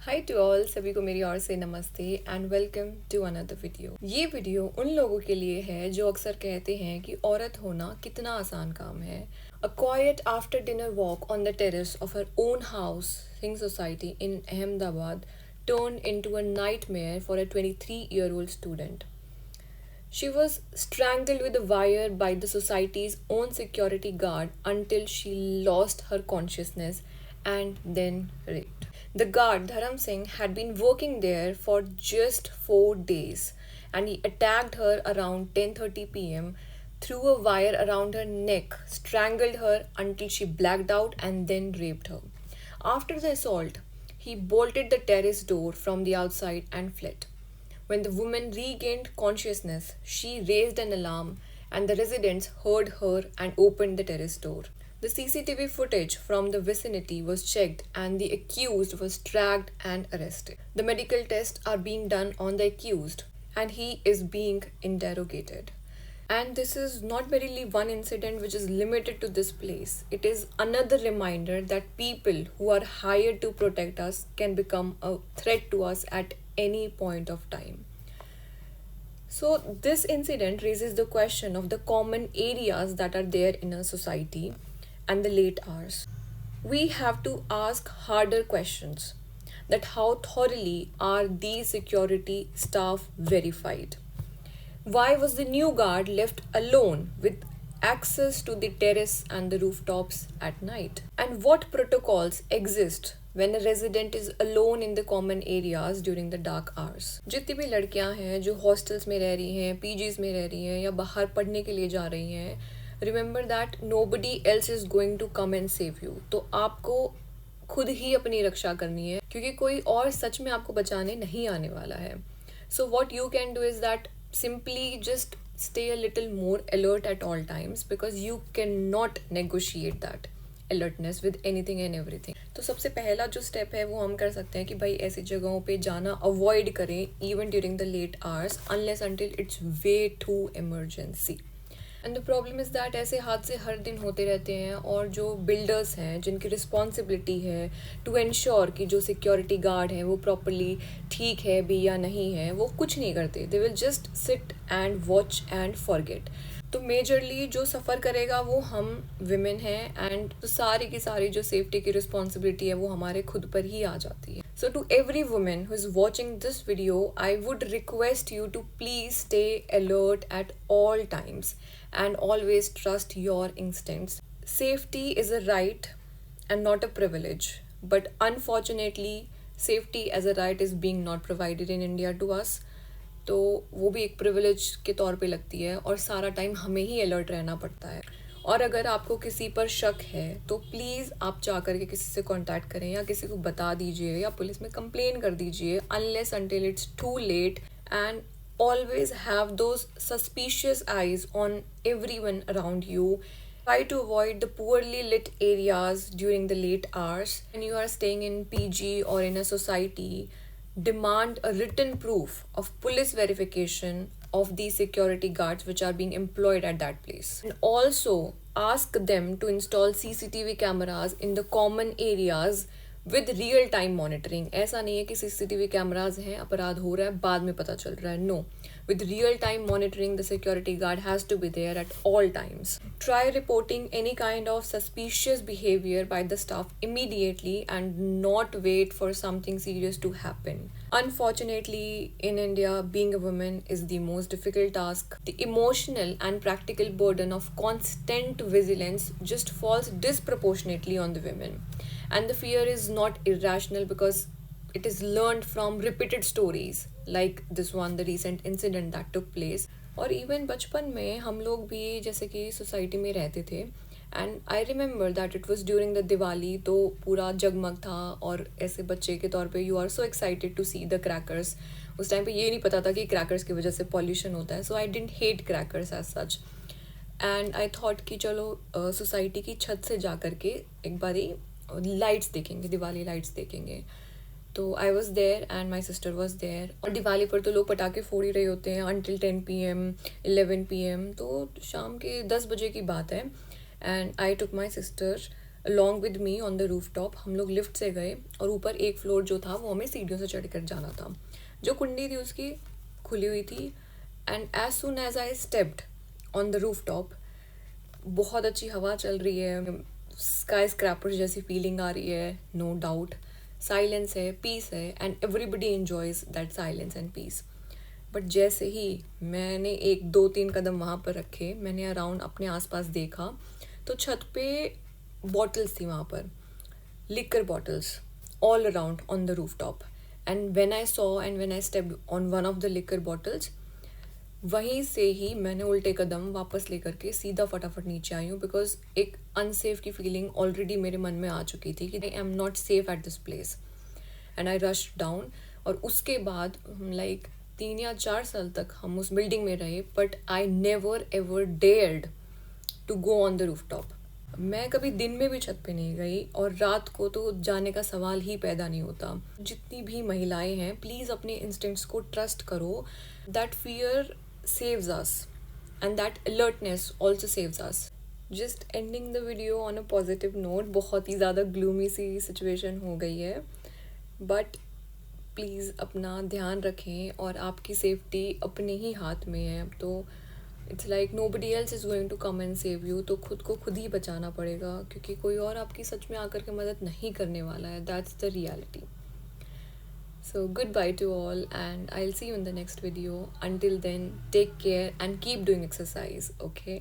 Hi to all, सभी को मेरी ओर से नमस्ते and welcome to another video. ये वीडियो उन लोगों के लिए है जो अक्सर कहते हैं कि औरत होना कितना आसान काम है। A quiet after dinner walk on the terrace of her own house Singh society in Ahmedabad turned into a nightmare for a 23-year-old student. She was strangled with a wire by the society's own security guard until she lost her consciousness and then raped. The guard, Dharam Singh, had been working there for just 4 days and he attacked her around 10:30 pm, threw a wire around her neck, strangled her until she blacked out, and then raped her. After the assault, he bolted the terrace door from the outside and fled. When the woman regained consciousness, she raised an alarm, and the residents heard her and opened the terrace door. The CCTV footage from the vicinity was checked, and the accused was tracked and arrested. The medical tests are being done on the accused, and he is being interrogated. And this is not merely one incident which is limited to this place. It is another reminder that people who are hired to protect us can become a threat to us at any point of time. So, this incident raises the question of the common areas that are there in a society and the late hours. We have to ask harder questions, that how thoroughly are these security staff verified? Why was the new guard left alone with access to the terrace and the rooftops at night? And what protocols exist when a resident is alone in the common areas during the dark hours? जितनी भी लड़कियां हैं जो hostels में रह रही हैं, PGs में रह रही हैं या बाहर पढ़ने के लिए जा रही हैं, remember that nobody else is going to come and save you. तो आपको खुद ही अपनी रक्षा करनी है क्योंकि कोई और सच में आपको बचाने नहीं आने वाला है. So what you can do is that simply just stay a little more alert at all times because you cannot negotiate that alertness with anything and everything. तो सबसे पहला जो स्टेप है वो हम कर सकते हैं कि भाई ऐसी जगहों पे जाना अवॉइड करें even during the late hours unless until it's way to emergency. And the problem is that ऐसे हादसे हर दिन होते रहते हैं और जो बिल्डर्स हैं जिनकी रिस्पॉन्सिबिलिटी है टू इंश्योर कि जो सिक्योरिटी गार्ड है वो प्रॉपरली ठीक है भी या नहीं है, वो कुछ नहीं करते. They will just sit and watch and forget. तो मेजरली जो सफ़र करेगा वो हम विमेन हैं एंड तो सारी की सारी जो सेफ्टी की रिस्पॉन्सिबिलिटी है वो हमारे खुद पर ही आ जाती है. So to every woman who is watching this video, I would request you to please stay alert at all times and always trust your instincts. Safety is a right and not a privilege, but unfortunately, safety as a right is being not provided in India to us. तो वो भी एक privilege के तौर पे लगती है और सारा टाइम हमें ही अलर्ट रहना पड़ता है. और अगर आपको किसी पर शक है तो प्लीज़ आप जा कर के किसी से कांटेक्ट करें या किसी को बता दीजिए या पुलिस में कंप्लेन कर दीजिए unless until it's too late. And always have those suspicious eyes on everyone around you. Try to avoid the poorly lit areas during the late hours. When you are staying in PG or in a society, demand a written proof of police verification of the security guards which are being employed at that place. And also ask them to install CCTV cameras in the common areas with real time monitoring. ऐसा नहीं है कि CCTV cameras हैं, अपराध हो रहा है, बाद में पता चल रहा है. No, with real time monitoring, the security guard has to be there at all times. Try reporting any kind of suspicious behavior by the staff immediately and not wait for something serious to happen. Unfortunately, in India, being a woman is the most difficult task. The emotional and practical burden of constant vigilance just falls disproportionately on the women. And the fear is not irrational because it is learned from repeated stories like this one, the recent incident that took place. और even बचपन में हम लोग भी जैसे कि society में रहते थे and I remember that it was during the Diwali. तो पूरा जगमग था और ऐसे बच्चे के तौर पे you are so excited to see the crackers. उस टाइम पे ये नहीं पता था कि क्रैकर्स की वजह से पॉल्यूशन होता है. So I didn't hate crackers as such and I thought कि चलो सोसाइटी की छत से जा कर के एक बारी लाइट्स देखेंगे, दिवाली लाइट्स देखेंगे. तो I was there and my sister was there. और दिवाली पर तो लोग पटाखे फोड़ ही रहे होते हैं अनटिल 10 PM 11 PM. तो शाम के 10 बजे की बात है and I took my sister along with me on the roof top. हम लोग लिफ्ट से गए और ऊपर एक फ्लोर जो था वो हमें सीढ़ियों से चढ़ कर जाना था। जो कुंडी थी उसकी खुली हुई थी, and as soon as I stepped on the rooftop, बहुत अच्छी हवा चल रही है, स्काई स्क्रैपर्स जैसी फीलिंग आ रही है, नो डाउट। साइलेंस है, पीस है, and everybody enjoys that silence and peace. But जैसे ही मैंने 1 2 3 कदम वहाँ पर रखे, मैंने अराउंड अपने आसपास देखा, तो छत पे बॉटल्स थी वहाँ पर, liquor bottles all around on the rooftop. And when I saw and when I stepped on one of the liquor bottles, वहीं से ही मैंने उल्टे कदम वापस लेकर के सीधा फटाफट नीचे आई हूँ, बिकॉज एक अनसेफ की फीलिंग ऑलरेडी मेरे मन में आ चुकी थी कि I am not safe at this place, and I rush down. और उसके बाद लाइक 3 या 4 साल तक हम उस बिल्डिंग में रहे, but I never ever dared to go on the rooftop. मैं कभी दिन में भी छत पे नहीं गई, और रात को तो जाने का सवाल ही पैदा नहीं होता। जितनी भी महिलाएं हैं, प्लीज़ अपने इंस्टिंक्ट्स को ट्रस्ट करो। That fear saves us and that alertness also saves us. Just ending the video on a positive note, बहुत ही ज़्यादा gloomy सी सिचुएशन हो गई है, बट प्लीज़ अपना ध्यान रखें, और आपकी सेफ्टी अपने ही हाथ में है। अब तो it's like nobody else is going to come and save you, तो खुद को खुद ही बचाना पड़ेगा, क्योंकि कोई और आपकी सच में आकर के मदद नहीं करने वाला है। That's the reality. So goodbye to all, and I'll see you in the next video. Until then, take care and keep doing exercise, okay?